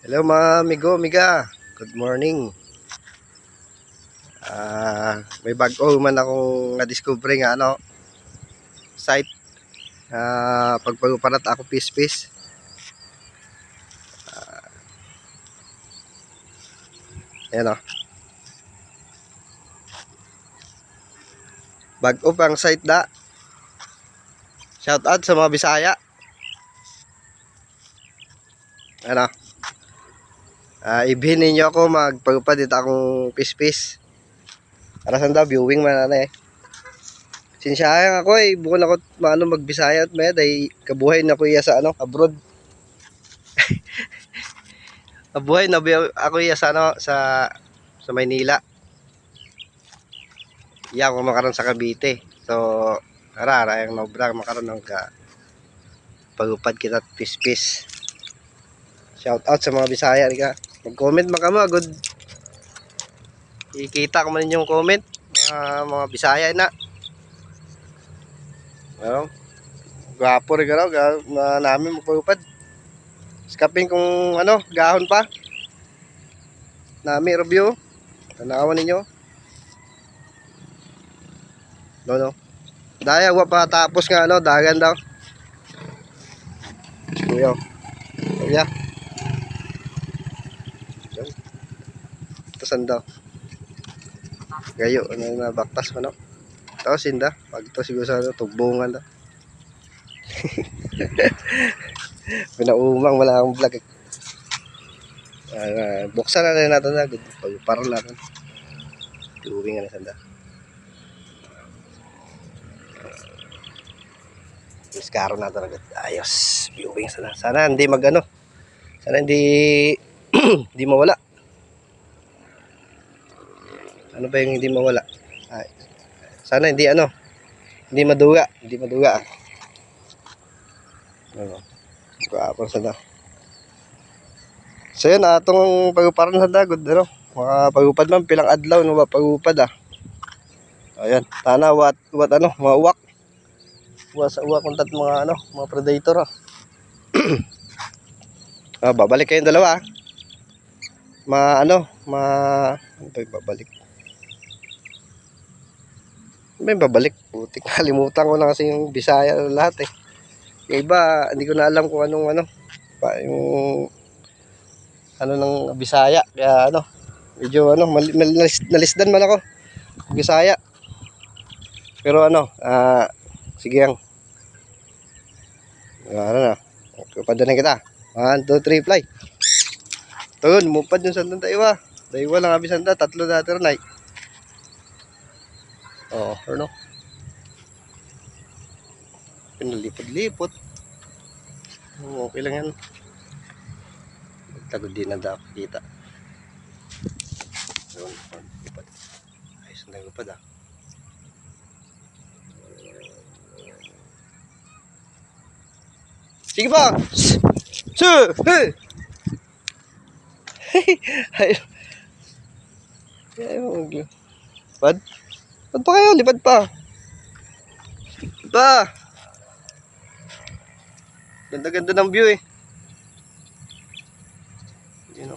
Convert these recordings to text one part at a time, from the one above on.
Hello mga amigo, amiga. Good morning. May bago man akong na-discover nga site. Pagpaparat ako pis-pis. Ayan o. Bago pang site da. Shout out sa mga Bisaya. Ano? Ibhin ninyo ako magpagpad dito akong pis-pis. Para saan daw, viewing man eh. Sinsayang ako bukod ako magbisaya at may day kabuhay na ko iya sa abroad. Kabuhay na ako iya sa sa Maynila. Iya ako makaroon sa Cavite. So, ara yung nobrang makaroon ng pagupad kita pis-pis. Shout out sa mga Bisaya ka. Mag-comment makama good. Ikita ko man yung comment mga Bisaya na. Ano? Gwapo rin garaw na namin magpagupad. Skapin kung gahon pa. Nami review. Tanawan ninyo. No. Daya wa pa tapos nga dagan daw. Kuya. Kuya. Tasan daw. Gayo na baktas mo no. Tapos inda. Pag ito siguro sa tubungan daw. Pinaumang wala akong vlog. Buksan na rin natin na. Pagparang natin. Tuwing nga na sanda. Iskaro na talaga. Ayos. Viewing sana. Sana hindi sana hindi hindi mawala. Ano ba yung hindi mawala? Sana hindi hindi maduga. Hindi maduga. Gwapo sana. So yun, atong pagpaparan sa dagod, mga pagupad man, pilang adlaw, ba pagupad ayan, tana, mga uwak. Sa uwak, kuntat mga predator, babalik kayong dalawa, ano ba yung babalik? Ano ba yung babalik? Putik, kalimutan ko na kasi yung Bisaya lahat Yung iba, hindi ko na alam kung anong yung ng Bisaya, kaya medyo nalisdan man ako Bisaya, pero sige ang na kapadanan kita 1, 2, 3 fly tuon mupad yung sandang daiwa lang abisanda tatlo dati rin pinalipod-lipod okay lang yan tagod din na dapat kita yun lipad ayos na lipad sige pa hey ayun lipad pa kayo lipad pa ganda-ganda ng view yun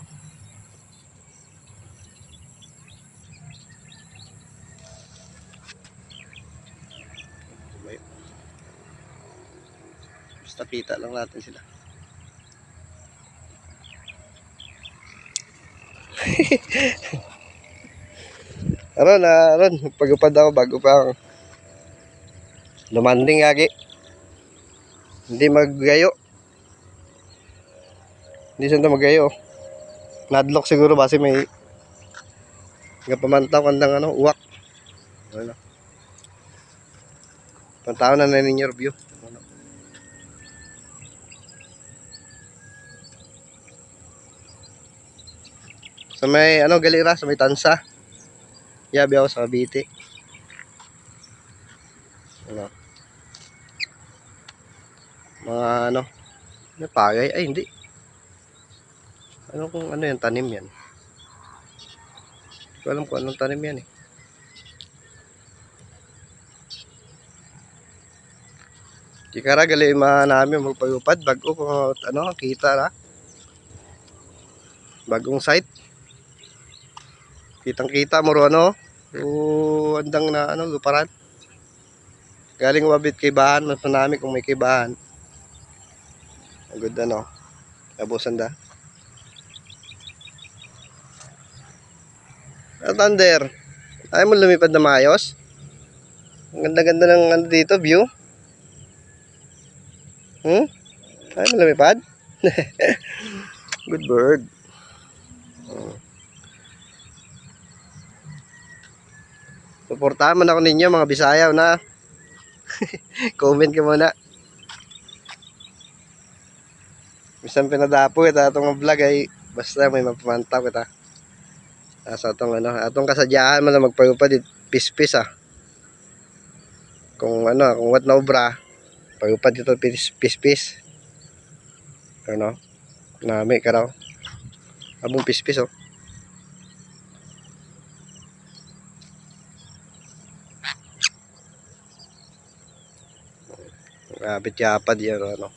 basta kita lang natin sila aron pagupad ako bago pa lumanding lagi hindi maggayo hindi sanda maggayo nadlock siguro base may pamantaw kandang uwak pantaw na ninyo review sa may galera sa may tansa yabi ako sa Cavite mga pagay ay hindi kung yung tanim yan hindi ko alam kung anong tanim yan kikara gali namin magpagupad bago kung kita na Bagong site. Kitang-kita mo ro ano. Andang na ano, luparan. Galing wabit kay bahan, mas manami kung may kibahan. Ang good ano. Abusan da. Thunder. Ayaw mo lumipad na maayos? Ang ganda-ganda ng ano dito, view. Ayaw mo lumipad? Good bird. Suportahan man ako ninyo mga Bisaya na. Comment ka muna. Bisan pinadapo kita atong vlog ay basta may mapamantaw kita. Sa atong ano, atong kasadyahan man na magpayupad pispis ah. Kung ano, kung wat na obra, payupad dito pispis. Ano? Nami ka raw. Abong pispis oh. Kapit yapad yan ano.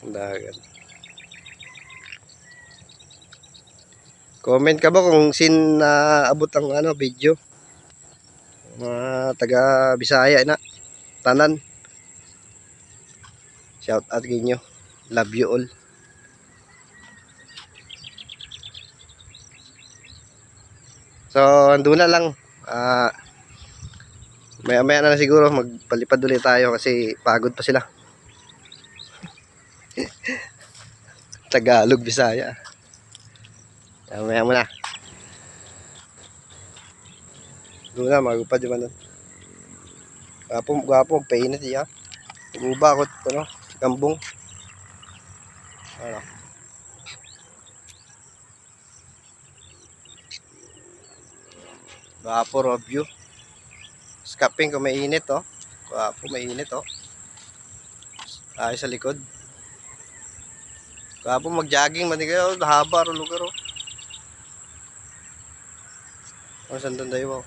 Dagat. Comment ka ba kung sin abot ang ano video? Mga taga Bisaya na. Tanan. Shout out kinyo. Love you all. So, andun na lang. Maya-maya na siguro magpalipad ulit tayo kasi pagod pa sila. Tagalog, Bisaya. Maya muna. Doon na, magupad yung ano. Gwapo, painit siya. Guba ako, ano, kambong. Ano. Gwapo, review. Scaping kung mainit, oh. Gwapo, mainit, oh. Tayo sa likod. Gwapo, mag-jogging, mani kayo, haba, lugar, oh. Ang sandan tayo, oh.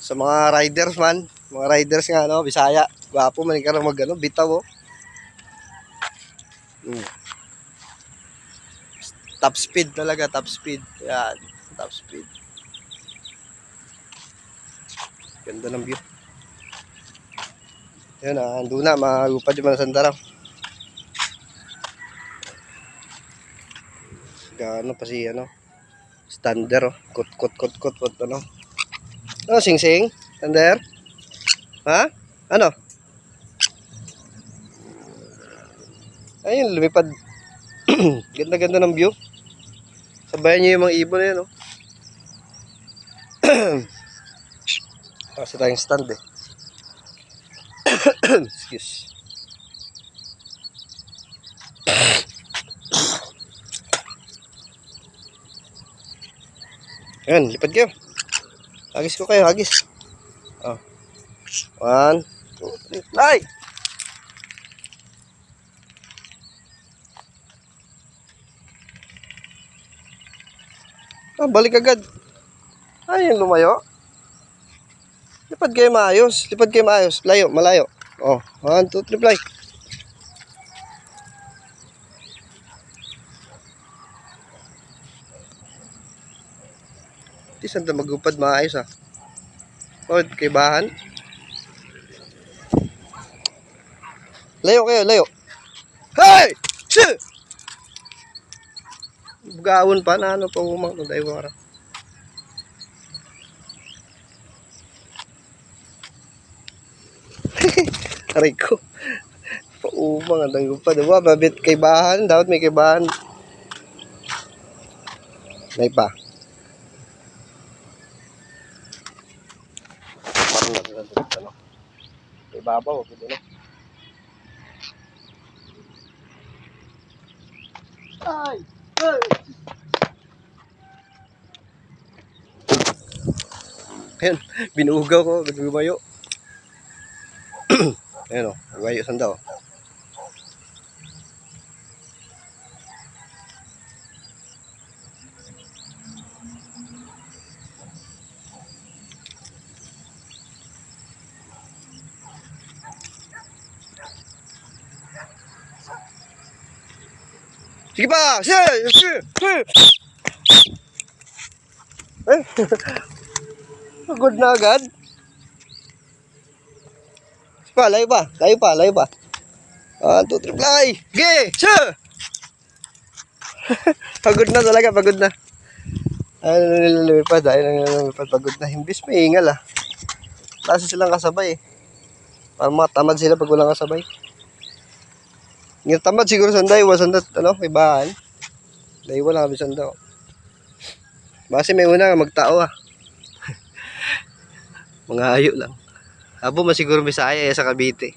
Sa mga riders man, mga riders nga ano, Bisaya, gwapo man ka mag ano, bitaw oh. Top speed talaga, top speed. Yan, top speed. Ganda ng view. Yan andun na, magupad yung mga sandaraw. Gaano pa si ano, stander oh, kot ano. Ano, sing-sing? Stander? Ha? Ano? Ayun, lumipad. Ganda-ganda ng view. Sabayan nyo yung mga ibon na yun, oh. Kasi tayong stand eh. Excuse. Ayan, lipad kayo. Hagis ko kayo, hagis. Oh. 1, 2, 3, fly! Balik agad. Ayun, lumayo. Lipad kayo maayos. Lipad kayo maayos. Layo, malayo. Oh, 1, 2, 3, fly. Di saan na magupad maayos ah. Oh, kay bahan. Layo kayo, layo. Hey! Shit! Gawon pa na ano pa umang kung tayo wara. Aray ko. Paumang ang gupad. Diba, babit kay bahan. Dapat may kay bahan. May pa. Parang natin ano. Kay babaw. Pwede na. Ay! Ay! Ayan, binugaw ko, nagbumayo. Ayan o, bumayo sanda o. Sige pa! Eh, good na agad. Sige pa, layo pa. Layo pa, layo pa. 1, 2, 3, fly! Sige! Sir! Pagod na talaga, pagod na. Ayun, nililipad, pagod na. Imbis may ingal ah. Kasi silang kasabay eh. Parang matamad sila pag walang kasabay. Yung tamad siguro sanday, wasandat, ibahan. Dahil wala kami sanda. Base may una magtao ah. Mga hayo lang. Abo masiguro Bisaya sa Cavite.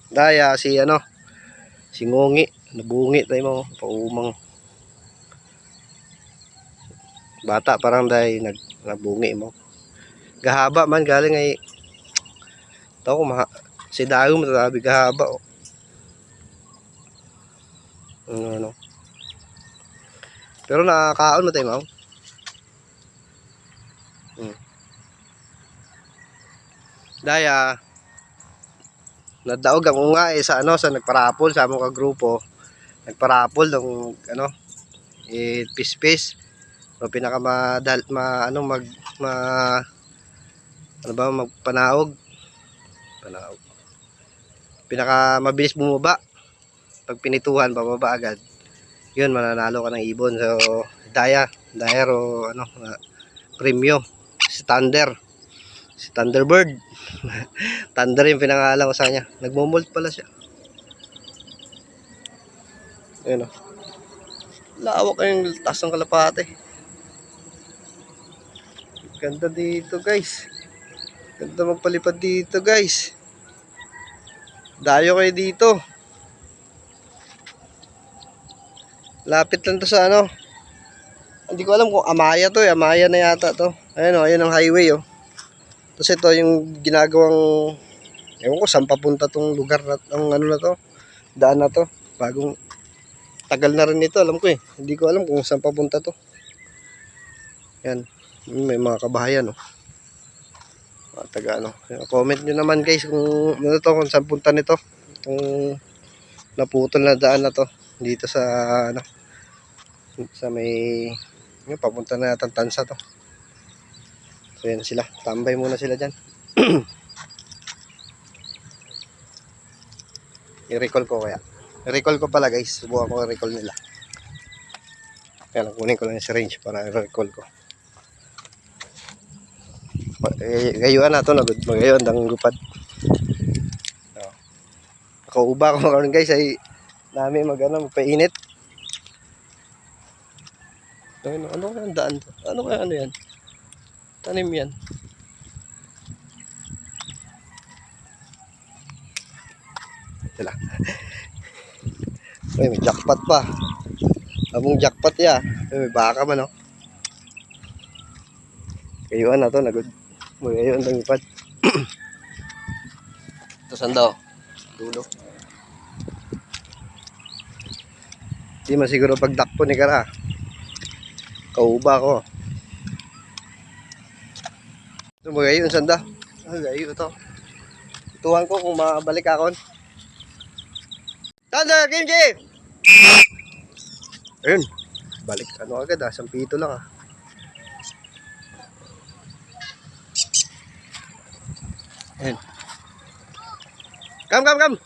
Daya si si Ngungi, nabungi tayo mo, paumang. Bata parang dahil nabungi mo. Gahaba man galing ay tao ko si Dayo matatabi gahaba oh. Pero nakakaon mo tayo mo. Daya nadaog ang unga sa sa nagparapol sa among kagrupo. Nagparapol ng pispis. So pinaka magpanaog. Pinaka mabilis bumaba. Pag pinituhan bababa agad. Yun mananalo ka ng ibon. So daya o premium si Thunderbird. Thunder yung pinangalan ko sa kanya. Nagmo-molt pala siya. Ayun o. Lawak yung taas ng kalapate. Ganda dito guys. Ganda magpalipad dito guys. Dayo kayo dito. Lapit lang to sa hindi ko alam kung Amaya to eh. Amaya na yata to. Ayun o. Ayun ang highway o. Tapos ito yung ginagawang ewan ko saan papunta tong lugar na na to. Daan na to. Bagong tagal na rin ito alam ko eh. Hindi ko alam kung saan papunta to. Yan. May mga kabahayan taga comment nyo naman guys kung kung saan punta nito. Kung naputol na daan na to. Dito sa sa may papunta na yata Tansa to. So yan sila. Tambay muna sila dyan. I-recall ko kaya. I-recall ko pala guys. Subukan ko i-recall nila. Kaya lang kunin ko lang yung syringe para i-recall ko. Gayuan na ito. Magayon ang gupad. Nakauba ko karon guys ay namin magpainit. Ano kaya ang daan to? Ano kaya yan? Tanim yan. Sila. May jackpot pa. Abong jackpot ya. May baka man Gayuan na to. Magayon ang ipad. Ito sanda dulo. Di masiguro pagdakpo ni Kara. Kauba ko. Ito magayon sanda. Gayo ito. Tuwan ko kung makabalik akon. Thunder, Kimchi! Ayun. Balik agad sampito lang Ayun. Come.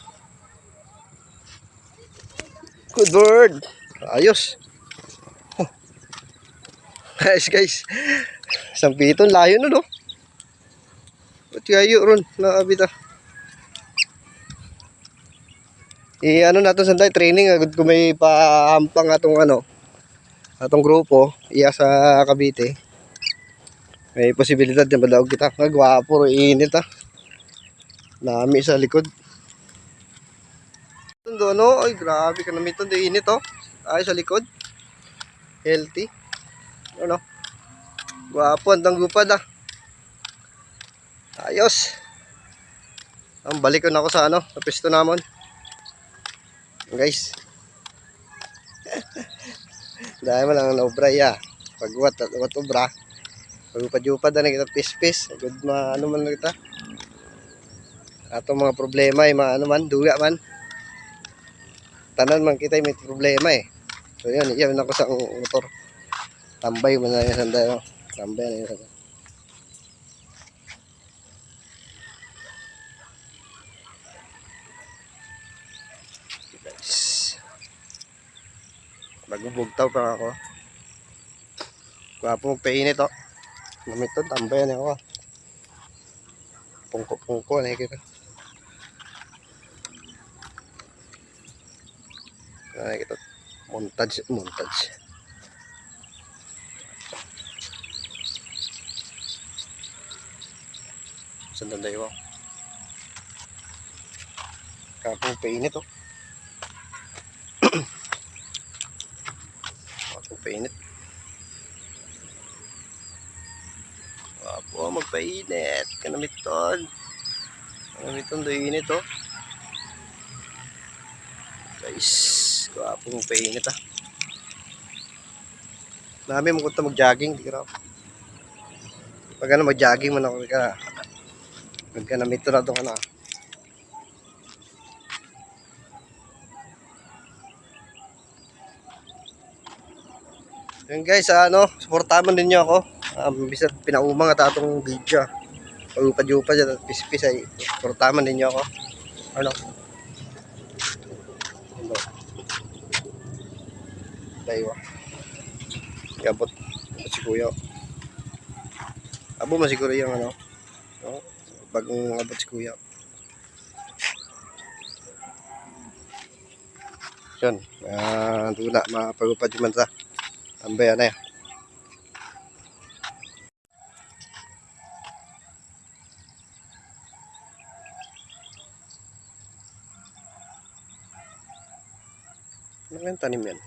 Good bird. Ayos. Guys. Sampiton layo no. Ba't kayo ron nakabita? Natin sanday training agad ko may pahampang atong grupo iya sa Cavite. May posibilidad na madaog kita. Nagwapo init Nami sa likod. Ito ay grabe ka naman ito. Init ay sa likod. Healthy. Gwapo ang tanggupad Ayos. Balik ko na ako sa sa pisto namon. Guys. Dahil mo lang na obra pag wat obra Pagupad-upad na kita pispis. Good ano man na kita. Atong mga problema ay mga ano man, duga man. Tanan man kita may problema eh. So yun, iyan ako sa motor. Tambay man na yung sanda. No? Tambay na yung sanda. Guys. Bagubugtaw pa ako. Gwapo magpainit oh. Namit to, tambay na ako. Pungko-pungko na kita. Ay, kita montage. Saan tayo? Kapong painit oh. Kapong painit. Wapo, magpainit. Kanamiton. Kanamiton do init oh. Guys, kapong painit ah. Dami mo kunta mag-jogging, di ka. Pag ano mag-jogging man ako ka. Magkanamito na itong ano. Yun guys, suportahan din niyo ako. Bisat pinaumang at atong video. Pag-upad-upad dyan at pispis ay suportahan din niyo ako. Ano? Ano? Daywa. Gabot. Gabot si kuya. Abo masiguro yung ano. No? Bagong abot si kuya. Yun. Tula. Mapag-upad yung mansa. Tambay na yan. Ano yung tanim yan?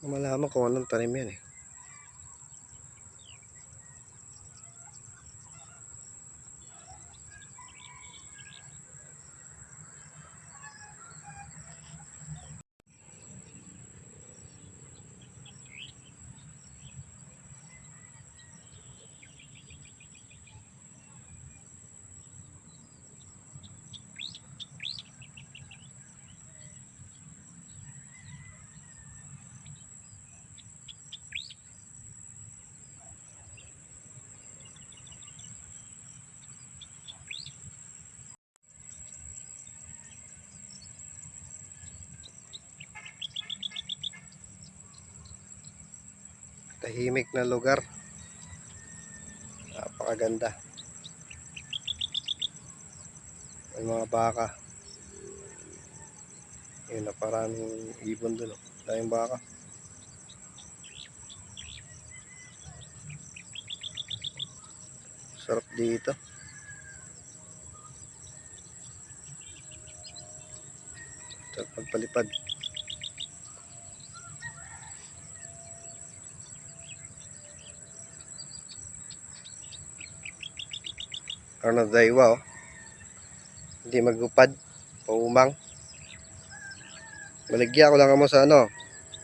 Malaman kung anong tanim yan eh. Tahimik na lugar. Napakaganda. May mga baka. Yun na paraming ibon dun. Daming baka. Sarap dito. Sarap pagpalipad. Ano daywa oh. Hindi magupad. Paumang. Baligya ko lang mo sa ano.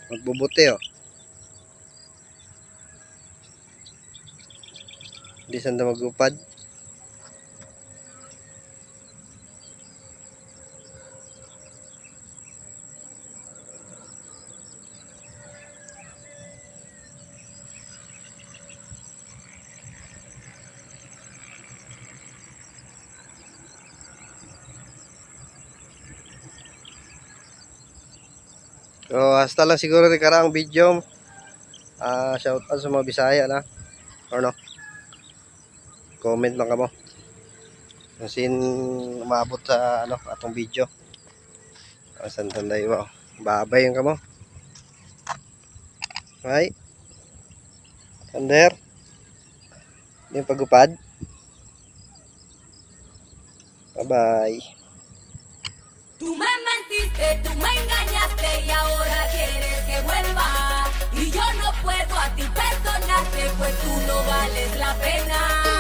Magbubuti oh. Hindi sanda magupad. So, hasta lang siguro rin karaang video. Shout out sa mga Bisaya na. Or no? Comment lang kamo. Kung sin umabot sa ano atong video. Asan tanday mo. Babay yung kamo. Right? Under. Yung pagupad. Bye-bye. Tú me mentiste, tú me engañaste y ahora quieres que vuelva. Y yo no puedo a ti perdonarte, pues tú no vales la pena.